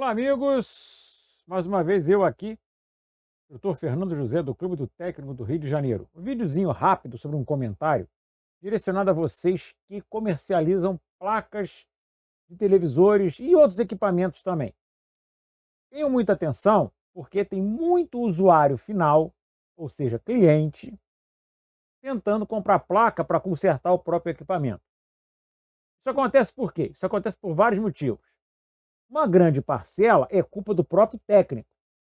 Olá, amigos! Mais uma vez eu aqui, Dr. Fernando José, do Clube do Técnico do Rio de Janeiro. Um videozinho rápido sobre um comentário direcionado a vocês que comercializam placas de televisores e outros equipamentos também. Tenham muita atenção, porque tem muito usuário final, ou seja, cliente, tentando comprar placa para consertar o próprio equipamento. Isso acontece por quê? Isso acontece por vários motivos. Uma grande parcela é culpa do próprio técnico,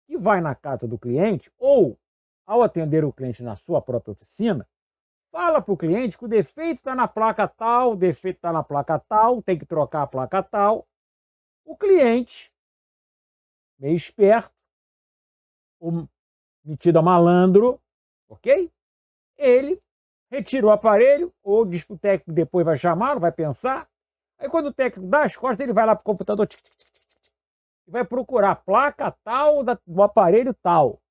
que vai na casa do cliente ou, ao atender o cliente na sua própria oficina, fala para o cliente que o defeito está na placa tal, o defeito está na placa tal, tem que trocar a placa tal. O cliente, meio esperto, ou metido a malandro, ok? Ele retira o aparelho, ou diz para o técnico que depois vai chamá-lo, vai pensar. Aí quando o técnico dá as costas, ele vai lá para o computador, e vai procurar a placa tal do aparelho tal.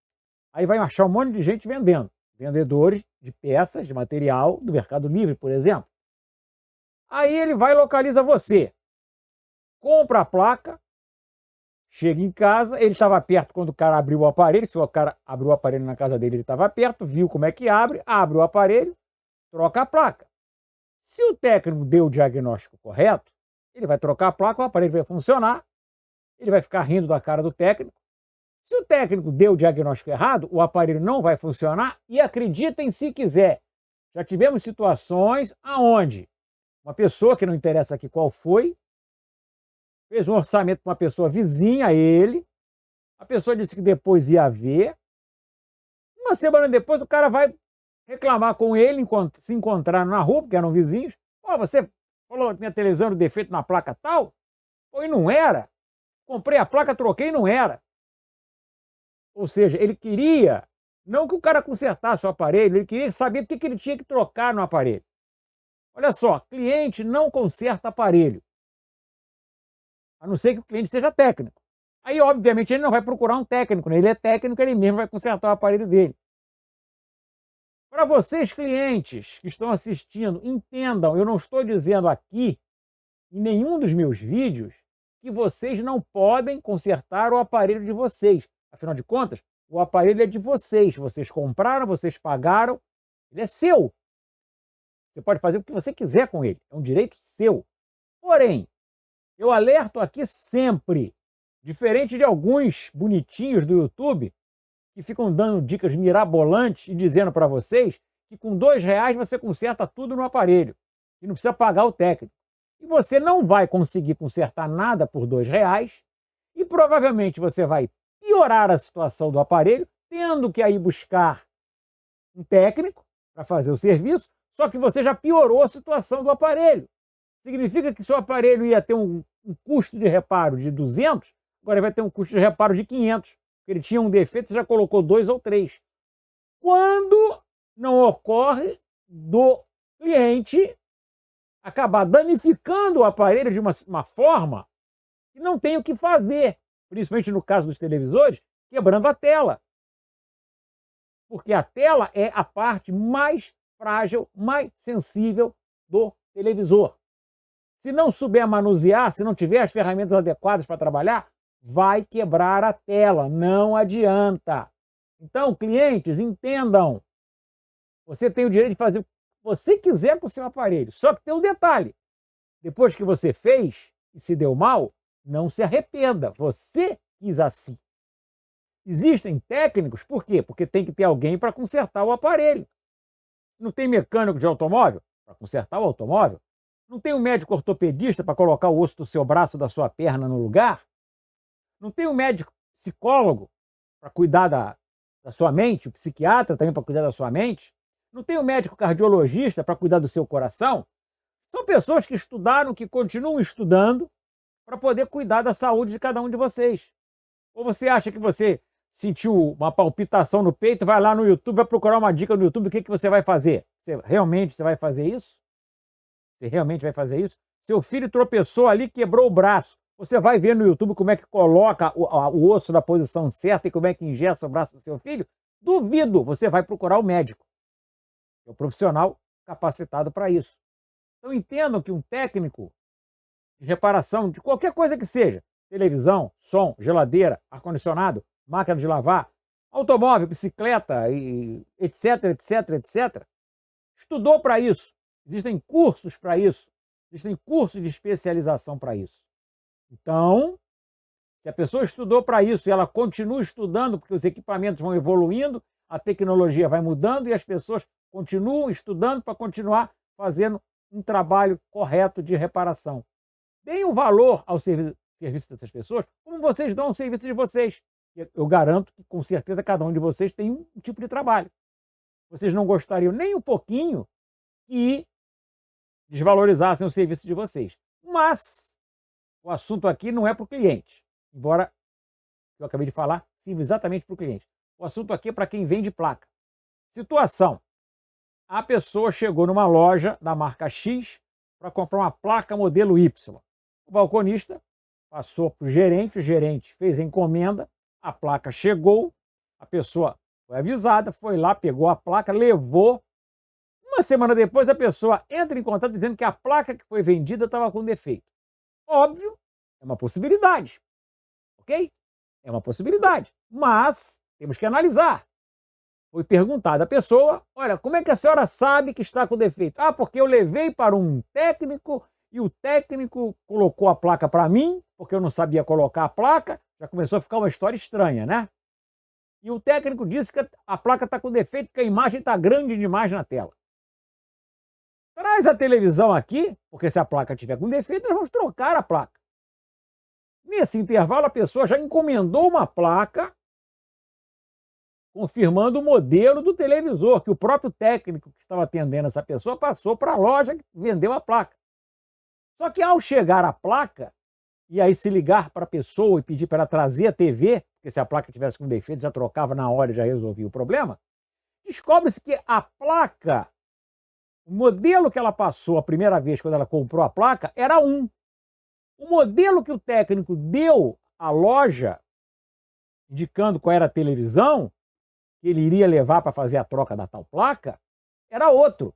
Aí vai achar um monte de gente vendendo. Vendedores de peças, de material, do Mercado Livre, por exemplo. Aí ele vai e localiza você. Compra a placa, chega em casa, ele estava perto quando o cara abriu o aparelho, se o cara abriu o aparelho na casa dele, ele estava perto, viu como é que abre o aparelho, troca a placa. Se o técnico deu o diagnóstico correto, ele vai trocar a placa, o aparelho vai funcionar, ele vai ficar rindo da cara do técnico. Se o técnico deu o diagnóstico errado, o aparelho não vai funcionar e acreditem se quiser. Já tivemos situações aonde uma pessoa, que não interessa aqui qual foi, fez um orçamento para uma pessoa vizinha a ele, a pessoa disse que depois ia ver, uma semana depois o cara vai reclamar com ele, se encontraram na rua, porque eram vizinhos. Você falou que minha televisão era defeito na placa tal? E não era. Comprei a placa, troquei e não era. Ou seja, ele queria, não que o cara consertasse o aparelho, ele queria saber o que ele tinha que trocar no aparelho. Olha só, cliente não conserta aparelho, a não ser que o cliente seja técnico. Aí, obviamente, ele não vai procurar um técnico, né? Ele é técnico, ele mesmo vai consertar o aparelho dele. Para vocês, clientes que estão assistindo, entendam, eu não estou dizendo aqui, em nenhum dos meus vídeos, que vocês não podem consertar o aparelho de vocês. Afinal de contas, o aparelho é de vocês. Vocês compraram, vocês pagaram, ele é seu. Você pode fazer o que você quiser com ele, é um direito seu. Porém, eu alerto aqui sempre, diferente de alguns bonitinhos do YouTube, que ficam dando dicas mirabolantes e dizendo para vocês que com R$2 você conserta tudo no aparelho e não precisa pagar o técnico. E você não vai conseguir consertar nada por R$2 e provavelmente você vai piorar a situação do aparelho, tendo que aí buscar um técnico para fazer o serviço, só que você já piorou a situação do aparelho. Significa que seu aparelho ia ter um custo de reparo de 200, agora vai ter um custo de reparo de 500. Ele tinha um defeito, você já colocou 2 ou 3. Quando não ocorre do cliente acabar danificando o aparelho de uma forma que não tem o que fazer, principalmente no caso dos televisores, quebrando a tela. Porque a tela é a parte mais frágil, mais sensível do televisor. Se não souber manusear, se não tiver as ferramentas adequadas para trabalhar, vai quebrar a tela, não adianta. Então, clientes, entendam. Você tem o direito de fazer o que você quiser com o seu aparelho. Só que tem um detalhe. Depois que você fez e se deu mal, não se arrependa. Você quis assim. Existem técnicos, por quê? Porque tem que ter alguém para consertar o aparelho. Não tem mecânico de automóvel para consertar o automóvel? Não tem um médico ortopedista para colocar o osso do seu braço, da sua perna no lugar? Não tem um médico psicólogo para cuidar da sua mente, o psiquiatra também para cuidar da sua mente? Não tem um médico cardiologista para cuidar do seu coração? São pessoas que estudaram, que continuam estudando para poder cuidar da saúde de cada um de vocês. Ou você acha que você sentiu uma palpitação no peito, vai lá no YouTube, vai procurar uma dica no YouTube do que você vai fazer? Você vai fazer isso? Você realmente vai fazer isso? Seu filho tropeçou ali, quebrou o braço. Você vai ver no YouTube como é que coloca o osso na posição certa e como é que ingessa o braço do seu filho? Duvido, você vai procurar o médico. É o profissional capacitado para isso. Então entendam que um técnico de reparação, de qualquer coisa que seja, televisão, som, geladeira, ar-condicionado, máquina de lavar, automóvel, bicicleta, e etc, etc, etc. Estudou para isso. Existem cursos para isso. Existem cursos de especialização para isso. Então, se a pessoa estudou para isso e ela continua estudando, porque os equipamentos vão evoluindo, a tecnologia vai mudando e as pessoas continuam estudando para continuar fazendo um trabalho correto de reparação. Deem o valor ao serviço dessas pessoas, como vocês dão ao serviço de vocês. Eu garanto que, com certeza, cada um de vocês tem um tipo de trabalho. Vocês não gostariam nem um pouquinho que desvalorizassem o serviço de vocês. Mas o assunto aqui não é para o cliente, embora eu acabei de falar, sirva exatamente para o cliente. O assunto aqui é para quem vende placa. Situação: a pessoa chegou numa loja da marca X para comprar uma placa modelo Y. O balconista passou para o gerente fez a encomenda, a placa chegou, a pessoa foi avisada, foi lá, pegou a placa, levou. Uma semana depois, a pessoa entra em contato dizendo que a placa que foi vendida estava com defeito. Óbvio, é uma possibilidade, ok? É uma possibilidade, mas temos que analisar. Foi perguntado à pessoa: olha, como é que a senhora sabe que está com defeito? Ah, porque eu levei para um técnico e o técnico colocou a placa para mim, porque eu não sabia colocar a placa. Já começou a ficar uma história estranha, né? E o técnico disse que a placa está com defeito, que a imagem está grande demais na tela. Traz a televisão aqui, porque se a placa tiver com defeito, nós vamos trocar a placa. Nesse intervalo, a pessoa já encomendou uma placa confirmando o modelo do televisor, que o próprio técnico que estava atendendo essa pessoa passou para a loja que vendeu a placa. Só que ao chegar a placa, e aí se ligar para a pessoa e pedir para ela trazer a TV, porque se a placa tivesse com defeito, já trocava na hora e já resolvia o problema, descobre-se que a placa, o modelo que ela passou a primeira vez quando ela comprou a placa, era um. O modelo que o técnico deu à loja, indicando qual era a televisão que ele iria levar para fazer a troca da tal placa, era outro.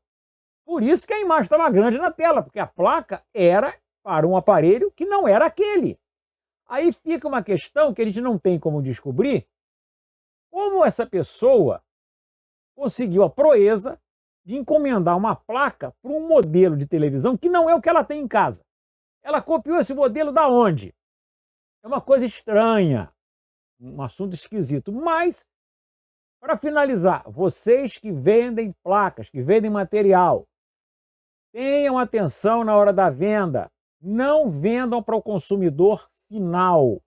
Por isso que a imagem estava grande na tela, porque a placa era para um aparelho que não era aquele. Aí fica uma questão que a gente não tem como descobrir como essa pessoa conseguiu a proeza de encomendar uma placa para um modelo de televisão que não é o que ela tem em casa. Ela copiou esse modelo da onde? É uma coisa estranha, um assunto esquisito. Mas, para finalizar, vocês que vendem placas, que vendem material, tenham atenção na hora da venda. Não vendam para o consumidor final. O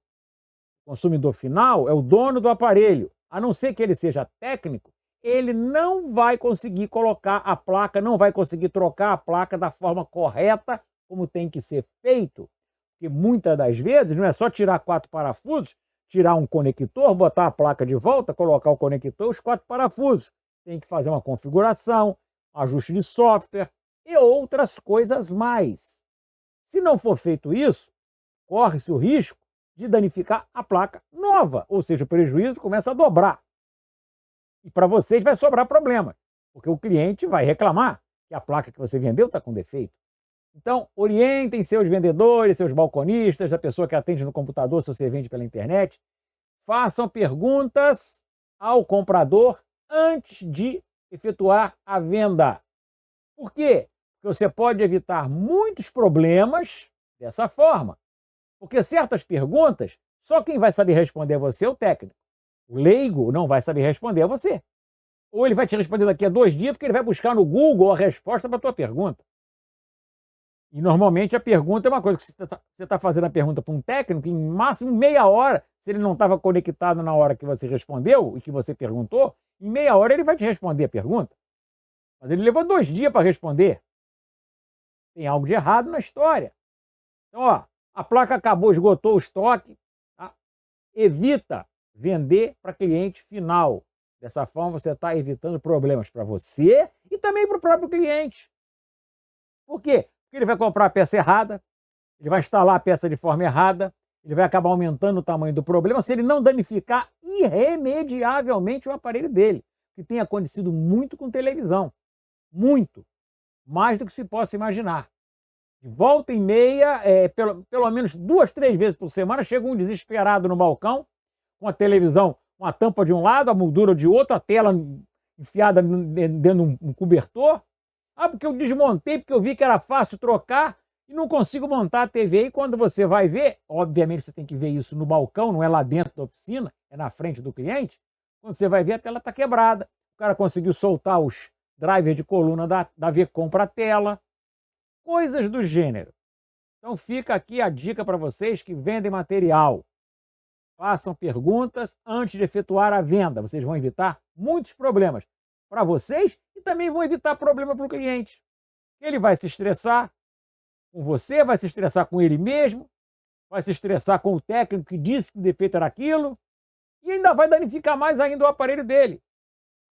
consumidor final é o dono do aparelho. A não ser que ele seja técnico, ele não vai conseguir colocar a placa, não vai conseguir trocar a placa da forma correta, como tem que ser feito. Porque muitas das vezes não é só tirar 4 parafusos, tirar um conector, botar a placa de volta, colocar o conector e os 4 parafusos. Tem que fazer uma configuração, ajuste de software e outras coisas mais. Se não for feito isso, corre-se o risco de danificar a placa nova, ou seja, o prejuízo começa a dobrar. E para vocês vai sobrar problema, porque o cliente vai reclamar que a placa que você vendeu está com defeito. Então, orientem seus vendedores, seus balconistas, a pessoa que atende no computador se você vende pela internet. Façam perguntas ao comprador antes de efetuar a venda. Por quê? Porque você pode evitar muitos problemas dessa forma. Porque certas perguntas, só quem vai saber responder a você é o técnico. O leigo não vai saber responder a você. Ou ele vai te responder daqui a 2 dias, porque ele vai buscar no Google a resposta para a tua pergunta. E normalmente a pergunta é uma coisa que você está fazendo a pergunta para um técnico, em máximo meia hora, se ele não estava conectado na hora que você respondeu e que você perguntou, em meia hora ele vai te responder a pergunta. Mas ele levou 2 dias para responder. Tem algo de errado na história. Então, ó, a placa acabou, esgotou o estoque. Tá? Evita vender para cliente final. Dessa forma você está evitando problemas para você e também para o próprio cliente. Por quê? Porque ele vai comprar a peça errada, ele vai instalar a peça de forma errada, ele vai acabar aumentando o tamanho do problema se ele não danificar irremediavelmente o aparelho dele, que tem acontecido muito com televisão. Muito. Mais do que se possa imaginar. De volta e meia, pelo menos 2, 3 vezes por semana, chega um desesperado no balcão, com a televisão, uma tampa de um lado, a moldura de outro, a tela enfiada dentro de um cobertor. Ah, porque eu desmontei, porque eu vi que era fácil trocar e não consigo montar a TV. E quando você vai ver, obviamente você tem que ver isso no balcão, não é lá dentro da oficina, é na frente do cliente. Quando você vai ver, a tela está quebrada. O cara conseguiu soltar os drivers de coluna da Vcom para a tela. Coisas do gênero. Então fica aqui a dica para vocês que vendem material. Façam perguntas antes de efetuar a venda. Vocês vão evitar muitos problemas para vocês e também vão evitar problema para o cliente. Ele vai se estressar com você, vai se estressar com ele mesmo, vai se estressar com o técnico que disse que o defeito era aquilo e ainda vai danificar mais ainda o aparelho dele.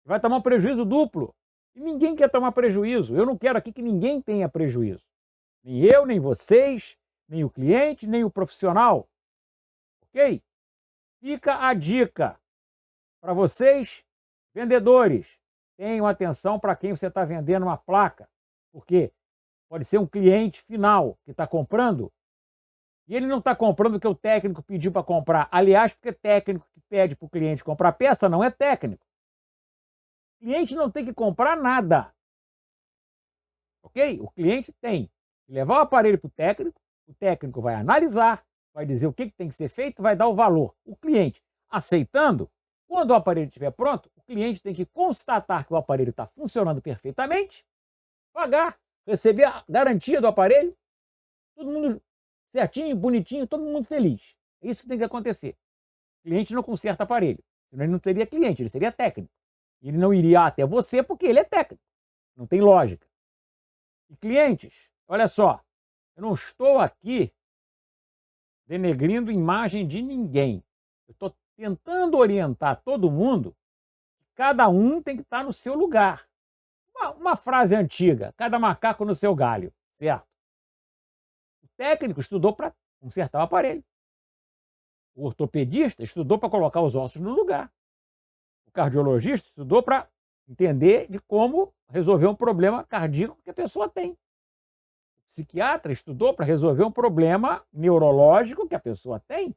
Vai tomar um prejuízo duplo. E ninguém quer tomar prejuízo. Eu não quero aqui que ninguém tenha prejuízo. Nem eu, nem vocês, nem o cliente, nem o profissional. Ok? Fica a dica para vocês, vendedores. Tenham atenção para quem você está vendendo uma placa. Porque pode ser um cliente final que está comprando e ele não está comprando o que o técnico pediu para comprar. Aliás, porque técnico que pede para o cliente comprar peça não é técnico. O cliente não tem que comprar nada. Ok? O cliente tem que levar o aparelho para o técnico vai analisar, vai dizer o que tem que ser feito, vai dar o valor. O cliente aceitando, quando o aparelho estiver pronto, o cliente tem que constatar que o aparelho está funcionando perfeitamente, pagar, receber a garantia do aparelho, todo mundo certinho, bonitinho, todo mundo feliz. É isso que tem que acontecer. O cliente não conserta aparelho, senão ele não seria cliente, ele seria técnico. Ele não iria até você porque ele é técnico. Não tem lógica. E clientes, olha só, eu não estou aqui denegrindo imagem de ninguém. Eu estou tentando orientar todo mundo. Cada um tem que estar no seu lugar. Uma frase antiga, cada macaco no seu galho, certo? O técnico estudou para consertar o aparelho. O ortopedista estudou para colocar os ossos no lugar. O cardiologista estudou para entender de como resolver um problema cardíaco que a pessoa tem. O psiquiatra estudou para resolver um problema neurológico que a pessoa tem.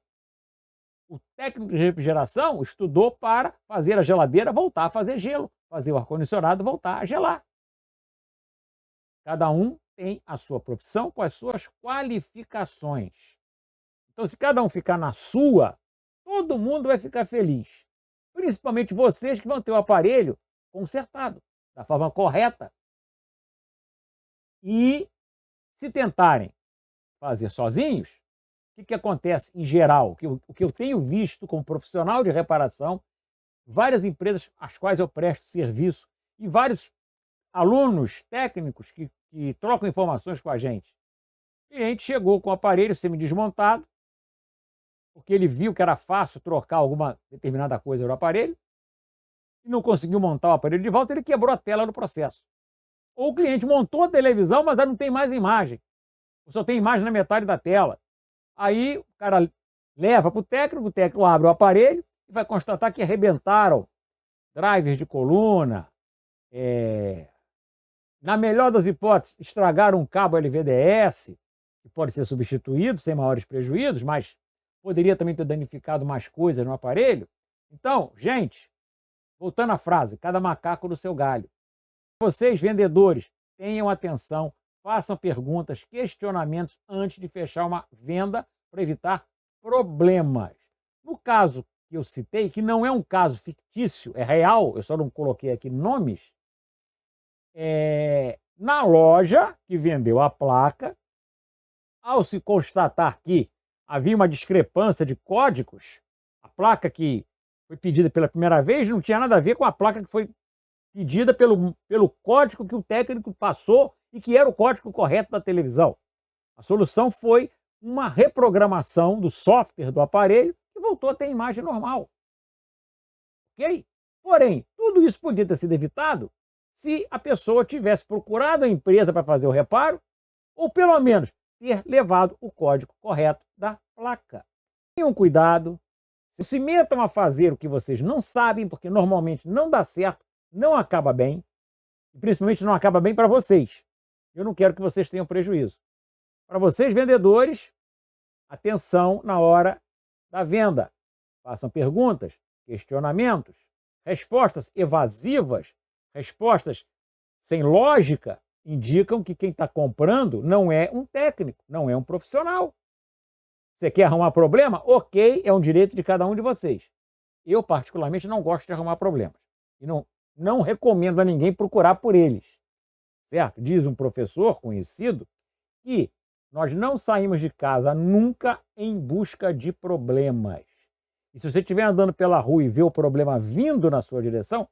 O técnico de refrigeração estudou para fazer a geladeira voltar a fazer gelo, fazer o ar-condicionado voltar a gelar. Cada um tem a sua profissão com as suas qualificações. Então, se cada um ficar na sua, todo mundo vai ficar feliz. Principalmente vocês que vão ter o aparelho consertado da forma correta. E se tentarem fazer sozinhos, o que acontece em geral? O que eu tenho visto como profissional de reparação, várias empresas às quais eu presto serviço e vários alunos técnicos que trocam informações com a gente. O cliente chegou com o aparelho semi-desmontado, porque ele viu que era fácil trocar alguma determinada coisa no aparelho, e não conseguiu montar o aparelho de volta, ele quebrou a tela no processo. Ou o cliente montou a televisão, mas não tem mais imagem. Só tem imagem na metade da tela. Aí o cara leva para o técnico abre o aparelho e vai constatar que arrebentaram drivers de coluna, na melhor das hipóteses, estragaram um cabo LVDS, que pode ser substituído sem maiores prejuízos, mas poderia também ter danificado mais coisas no aparelho. Então, gente, voltando à frase, cada macaco no seu galho. Vocês, vendedores, tenham atenção, façam perguntas, questionamentos antes de fechar uma venda para evitar problemas. No caso que eu citei, que não é um caso fictício, é real, eu só não coloquei aqui nomes, na loja que vendeu a placa, ao se constatar que havia uma discrepância de códigos, a placa que foi pedida pela primeira vez não tinha nada a ver com a placa que foi pedida pelo código que o técnico passou e que era o código correto da televisão. A solução foi uma reprogramação do software do aparelho e voltou a ter a imagem normal. Ok? Porém, tudo isso podia ter sido evitado se a pessoa tivesse procurado a empresa para fazer o reparo ou pelo menos ter levado o código correto da placa. Tenham cuidado, se metam a fazer o que vocês não sabem, porque normalmente não dá certo, não acaba bem, e principalmente não acaba bem para vocês. Eu não quero que vocês tenham prejuízo. Para vocês, vendedores, atenção na hora da venda. Façam perguntas, questionamentos, respostas evasivas, respostas sem lógica, indicam que quem está comprando não é um técnico, não é um profissional. Você quer arrumar problema? Ok, é um direito de cada um de vocês. Eu, particularmente, não gosto de arrumar problemas. E não recomendo a ninguém procurar por eles. Certo? Diz um professor conhecido que nós não saímos de casa nunca em busca de problemas. E se você estiver andando pela rua e vê o problema vindo na sua direção,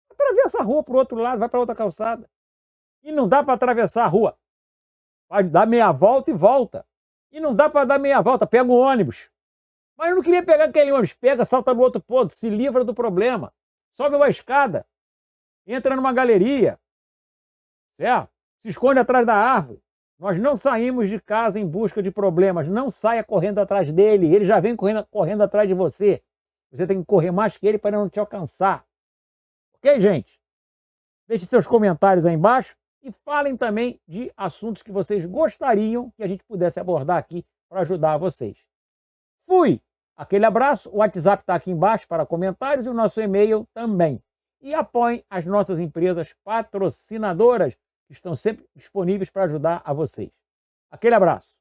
atravessa a rua para o outro lado, vai para outra calçada. E não dá para atravessar a rua. Vai dar meia volta e volta. E não dá para dar meia volta, pega o ônibus. Mas eu não queria pegar aquele ônibus. Pega, salta no outro ponto, se livra do problema. Sobe uma escada. Entra numa galeria. Certo? Se esconde atrás da árvore. Nós não saímos de casa em busca de problemas. Não saia correndo atrás dele. Ele já vem correndo atrás de você. Você tem que correr mais que ele para não te alcançar. Ok, gente? Deixe seus comentários aí embaixo e falem também de assuntos que vocês gostariam que a gente pudesse abordar aqui para ajudar vocês. Fui! Aquele abraço. O WhatsApp está aqui embaixo para comentários e o nosso e-mail também. E apoiem as nossas empresas patrocinadoras, que estão sempre disponíveis para ajudar a vocês. Aquele abraço.